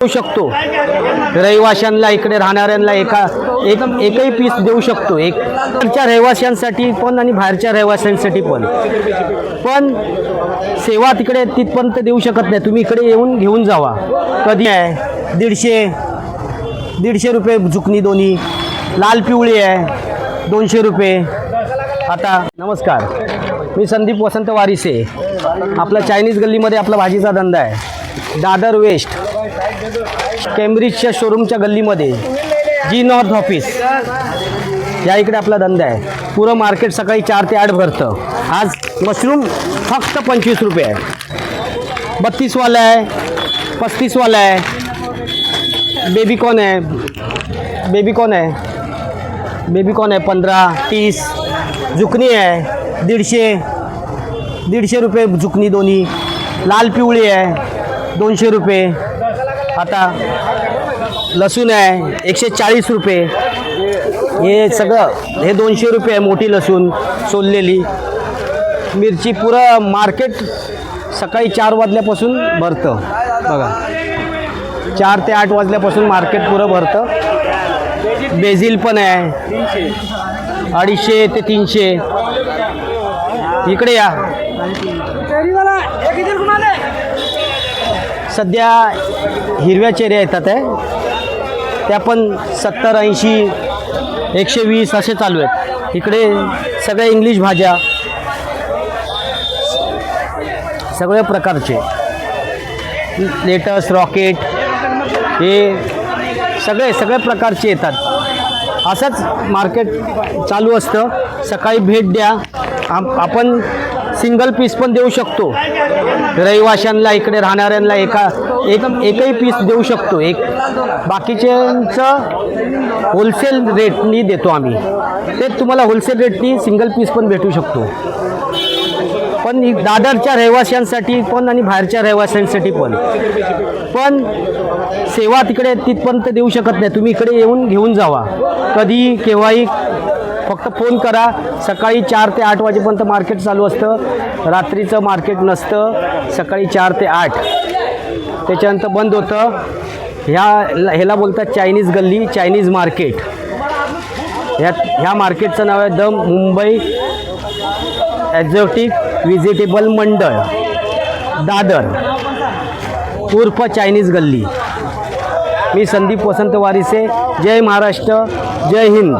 देऊ शकतो रहिवाशांना, इकडे राहणाऱ्यांना एकही पीस देऊ शकतो. इकडच्या रहिवाशांसाठी पण आणि बाहेरच्या रहिवाशांसाठी पण सेवा तिकडे तिथपर्यंत देऊ शकत नाही. तुम्ही इकडे येऊन घेऊन जावा. कधी आहे 150 रुपये झुकणी दोन्ही. लाल पिवळी आहे 200 रुपये. आता नमस्कार, मी संदीप वसंत वारिसे. आपला चायनीज गल्लीमध्ये आपला भाजीचा धंदा आहे. दादर वेस्ट केम्ब्रिजच्या शोरूमच्या गल्लीमध्ये जी नॉर्थ ऑफिस या इकडे आपला धंदा आहे. पुरं मार्केट सकाळी 4 ते 8 भरतं. आज मशरूम फक्त 25 रुपये आहे. 32वाला आहे, 35वाला आहे. बेबीकॉर्न आहे 15, 30. झुकणी आहे 150 रुपये झुकणी दोन्ही. लाल पिवळी आहे 200 रुपये. आता लसूण आहे 140 रुपये. हे सगळं हे 200 रुपये आहे. मोठी लसूण सोललेली. मिरची. पुरं मार्केट सकाळी 4 वाजल्यापासून भरतं. बघा 4 ते 8 वाजल्यापासून मार्केट पुरं भरतं. बेझिल पण आहे 250 ते 300. इकडे या. सध्या हिरव्या चेऱ्या येतात आहे, त्या पण 70, 80, 120 असे चालू आहेत. इकडे सगळ्या इंग्लिश भाज्या, सगळ्या प्रकारचे लेटस, रॉकेट, हे सगळे प्रकारचे येतात. असंच मार्केट चालू असतं. सकाळी भेट द्या. आपण सिंगल पीस पण देऊ शकतो रहिवाशांना, इकडे राहणाऱ्यांना एकही पीस देऊ शकतो. बाकीच्यांचं होलसेल रेटनी देतो आम्ही. ते तुम्हाला होलसेल रेटनी सिंगल पीस पण भेटू शकतो. पण दादरच्या रहिवाशांसाठी पण आणि बाहेरच्या रहिवाशांसाठी पण सेवा तिकडे तिथपर्यंत देऊ शकत नाही. तुम्ही इकडे येऊन घेऊन जावा. कधी केव्हाही फक्त फोन करा. सकाळी 4 ते 8 वाजेपर्यंत मार्केट चालू असतं. रात्रीचं मार्केट नसतं. सकाळी 4 ते 8 त्याच्यानंतर बंद होतं. ह्याला बोलतात चायनीज गल्ली, चायनीज मार्केट. ह्या मार्केटचं नाव आहे द मुंबई एक्झॉटिक व्हेजिटेबल मंडळ दादर उर्फ चायनीज गल्ली. मी संदीप वसंत वारिसे. जय महाराष्ट्र, जय हिंद.